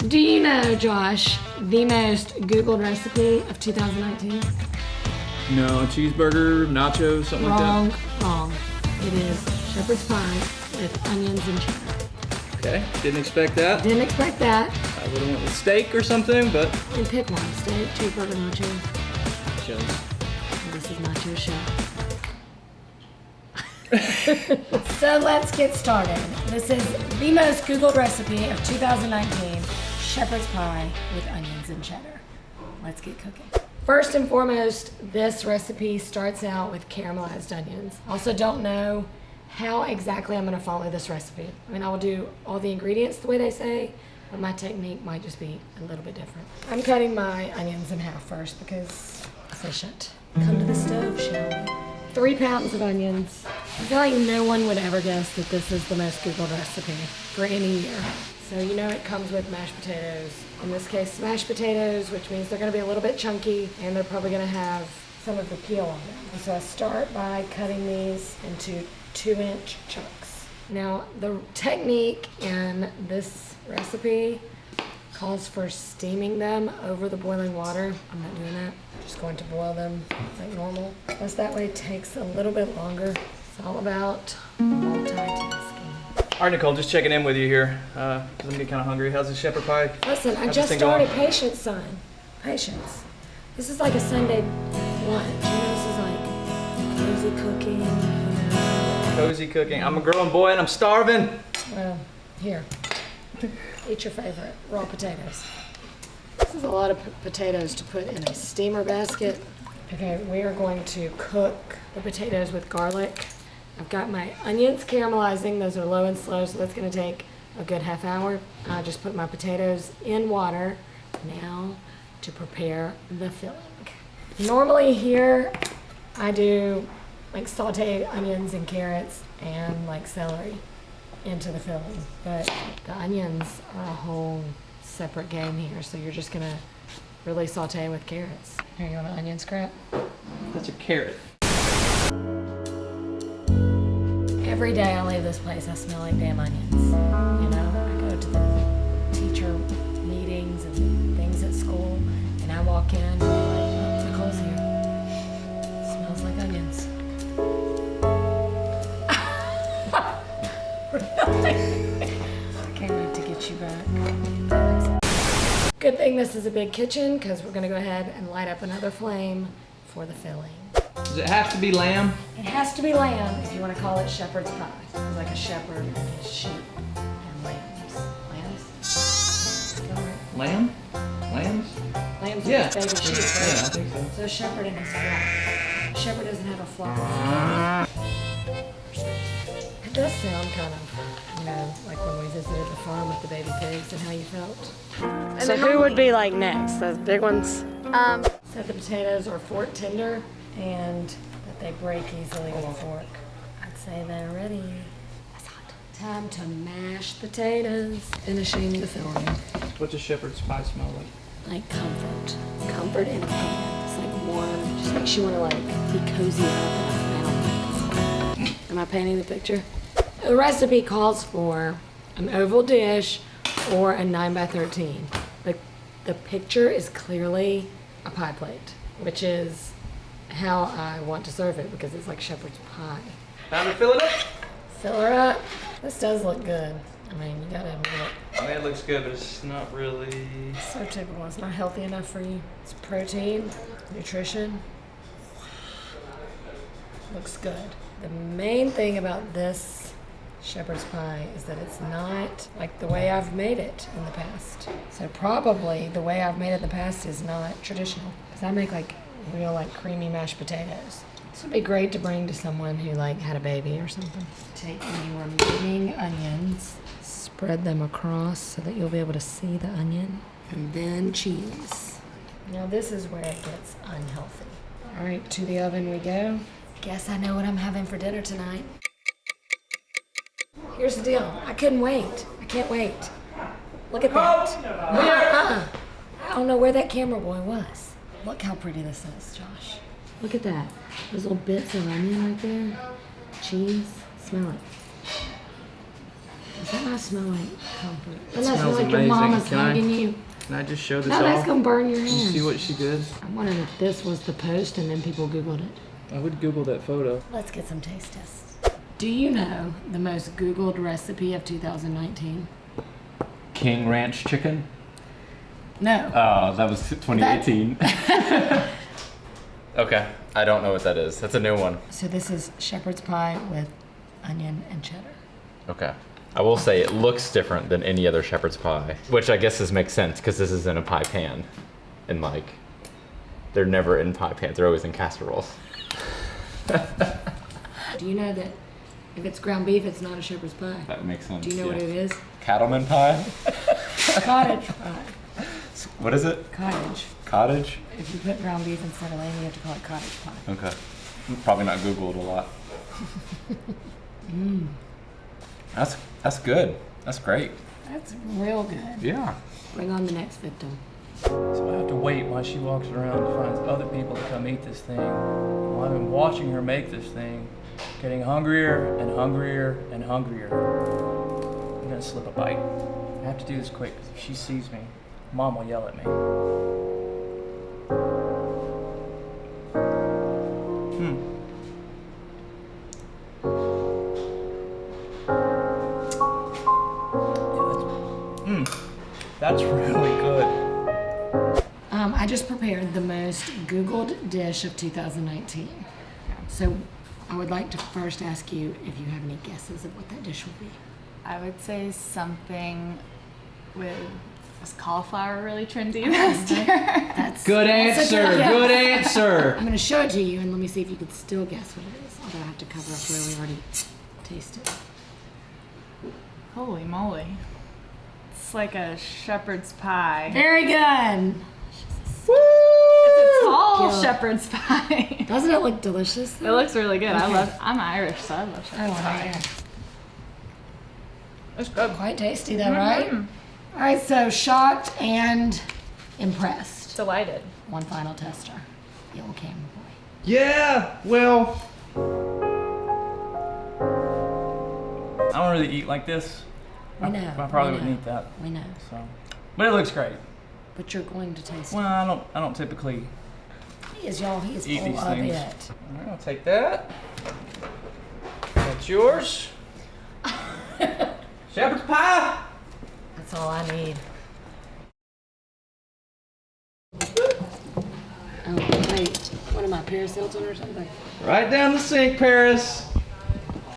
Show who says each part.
Speaker 1: Do you know, Josh, the most Googled recipe of 2019?
Speaker 2: No, cheeseburger, nachos, something like that?
Speaker 1: Wrong. It is shepherd's pie with onions and cheddar.
Speaker 2: Okay, didn't expect that.
Speaker 1: Didn't expect that.
Speaker 2: I would have went with steak or something, but...
Speaker 1: And pick one, steak, cheeseburger, nacho.
Speaker 2: Nachos.
Speaker 1: This is nacho show. So let's get started. This is the most Googled recipe of 2019, shepherd's pie with onions and cheddar. Let's get cooking. First and foremost, this recipe starts out with caramelized onions. Also don't know how exactly I'm gonna follow this recipe. I mean, I will do all the ingredients the way they say, but my technique might just be a little bit different. I'm cutting my onions in half first because efficient. Come to the stove, shall we? 3 pounds of onions. I feel like no one would ever guess that this is the most Googled recipe for any year. So you know it comes with mashed potatoes. In this case, smashed potatoes, which means they're gonna be a little bit chunky and they're probably gonna have some of the peel on them. And so I start by cutting these into 2-inch chunks. Now, the technique in this recipe calls for steaming them over the boiling water. I'm not doing that. I'm just going to boil them like normal. Plus that way it takes a little bit longer. It's all about multitasking.
Speaker 2: All right, Nicole, just checking in with you here, because I'm getting kind of hungry. How's the shepherd pie?
Speaker 1: Listen, I
Speaker 2: How's
Speaker 1: just
Speaker 2: this thing going?
Speaker 1: started. Patience, son. Patience. This is like a Sunday lunch. You know, this is like cozy cooking, you know.
Speaker 2: Cozy cooking. I'm a growing boy and I'm starving.
Speaker 1: Well, here. Eat your favorite, raw potatoes. This is a lot of potatoes to put in a steamer basket. Okay, we are going to cook the potatoes with garlic. I've got my onions caramelizing. Those are low and slow, so that's gonna take a good half hour. I just put my potatoes in water now to prepare the filling. Normally here, I do like sauteed onions and carrots and like celery into the filling, but the onions are a whole separate game here, so you're just gonna really saute with carrots. Here, you want an onion scrap?
Speaker 2: That's a carrot.
Speaker 1: Every day I leave this place, I smell like damn onions. You know, I go to the teacher meetings and things at school, and I walk in and I'm like, Nicole's here. It smells like onions. I can't wait to get you back. Good thing this is a big kitchen, because we're gonna go ahead and light up another flame for the filling.
Speaker 2: Does it have to be lamb?
Speaker 1: It has to be lamb if you want to call it shepherd's pie. It's like a shepherd and his sheep and lambs. Lambs?
Speaker 2: Lamb? Lambs?
Speaker 1: Lambs
Speaker 2: Yeah.
Speaker 1: are baby sheep,
Speaker 2: Yeah, I
Speaker 1: right?
Speaker 2: think so.
Speaker 1: So shepherd and his flock. Shepherd doesn't have a flock. It does sound kind of, you know, like when we visited the farm with the baby pigs and how you felt. So who would be like next? Those big ones? Said the potatoes are fork tender and that they break easily with a fork. I'd say they're ready. That's hot. Time to mash potatoes. Finishing the filling.
Speaker 2: What's a shepherd's pie smell like?
Speaker 1: Like comfort. Comfort in a pan. It's like warm. Just makes you want to like be cozy up in a flannel. Am I painting the picture? The recipe calls for an oval dish or a 9x13. The picture is clearly a pie plate, which is how I want to serve it because it's like shepherd's pie.
Speaker 2: Time to fill it up?
Speaker 1: Fill her up. This does look good. I mean, you gotta admit it.
Speaker 2: I mean, it looks good, but it's not really...
Speaker 1: It's so typical. It's not healthy enough for you. It's protein, nutrition. Looks good. The main thing about this shepherd's pie is that it's not like the way I've made it in the past. So probably the way I've made it in the past is not traditional. Because I make like real like creamy mashed potatoes. This would be great to bring to someone who like had a baby or something. Take your remaining onions, spread them across so that you'll be able to see the onion, and then cheese. Now this is where it gets unhealthy. All right, to the oven we go. Guess I know what I'm having for dinner tonight. Here's the deal. I couldn't wait. I can't wait. Look at that. I don't know where that camera boy was. Look how pretty this is, Josh. Look at that. Those little bits of onion right there. Cheese. Smell it. That might smell like comfort.
Speaker 2: It
Speaker 1: Doesn't that smell
Speaker 2: smells
Speaker 1: like your
Speaker 2: amazing.
Speaker 1: mama's
Speaker 2: Can I-
Speaker 1: hugging you?
Speaker 2: Can I just show this
Speaker 1: No,
Speaker 2: off?
Speaker 1: that's gonna burn your
Speaker 2: You
Speaker 1: hands.
Speaker 2: see what she did?
Speaker 1: I'm wondering if this was the post and then people Googled it.
Speaker 2: I would Google that photo.
Speaker 1: Let's get some taste tests. Do you know the most Googled recipe of 2019?
Speaker 3: King Ranch chicken?
Speaker 1: No.
Speaker 3: Oh, that was 2018. Okay, I don't know what that is. That's a new one.
Speaker 1: So this is shepherd's pie with onion and cheddar.
Speaker 3: Okay. I will say it looks different than any other shepherd's pie, which I guess makes sense because this is in a pie pan. And like, they're never in pie pans, they're always in casseroles.
Speaker 1: Do you know that if it's ground beef, it's not a shepherd's pie?
Speaker 3: That makes sense.
Speaker 1: Do you know what it is?
Speaker 3: Cattleman pie?
Speaker 1: Cottage pie.
Speaker 3: What is it?
Speaker 1: Cottage.
Speaker 3: Cottage?
Speaker 1: If you put ground beef instead of lamb, you have to call it cottage pie.
Speaker 3: Okay. Probably not Googled a lot. That's good. That's great.
Speaker 1: That's real good.
Speaker 3: Yeah.
Speaker 1: Bring on the next victim.
Speaker 2: So I have to wait while she walks around to find other people to come eat this thing. Well, I've been watching her make this thing, getting hungrier and hungrier and hungrier. I'm gonna slip a bite. I have to do this quick because if she sees me, Mom will yell at me. That's really good.
Speaker 1: I just prepared the most Googled dish of 2019. So I would like to first ask you if you have any guesses of what that dish would be.
Speaker 4: I would say something with, was cauliflower really trendy last year?
Speaker 1: That's
Speaker 2: Good
Speaker 1: that's a
Speaker 2: answer.
Speaker 1: guess.
Speaker 2: Good answer.
Speaker 1: I'm going to show it to you and let me see if you could still guess what it is. Although I have to cover up where we already tasted.
Speaker 4: Holy moly. It's like a shepherd's pie.
Speaker 1: Very good.
Speaker 4: It's a tall
Speaker 1: Kill.
Speaker 4: shepherd's pie.
Speaker 1: Doesn't it look delicious?
Speaker 4: It looks really good.
Speaker 1: Okay.
Speaker 4: I'm Irish, so I love shepherd's pie.
Speaker 1: It's good. Quite tasty though, right? All right, so shocked and impressed.
Speaker 4: Delighted.
Speaker 1: One final tester. The old camera boy.
Speaker 2: Yeah, well, I don't really eat like this.
Speaker 1: We know.
Speaker 2: I probably
Speaker 1: we
Speaker 2: wouldn't
Speaker 1: know,
Speaker 2: eat that.
Speaker 1: We know.
Speaker 2: So, but it looks great.
Speaker 1: But you're going to taste
Speaker 2: Well, I don't typically
Speaker 1: it. He is
Speaker 2: eat
Speaker 1: full
Speaker 2: these
Speaker 1: of
Speaker 2: things.
Speaker 1: it.
Speaker 2: All right, I'll take that. That's yours. Shepherd's pie.
Speaker 1: That's all I need. Oh, wait. What am I, Paris Hilton or something?
Speaker 2: Right down the sink, Paris.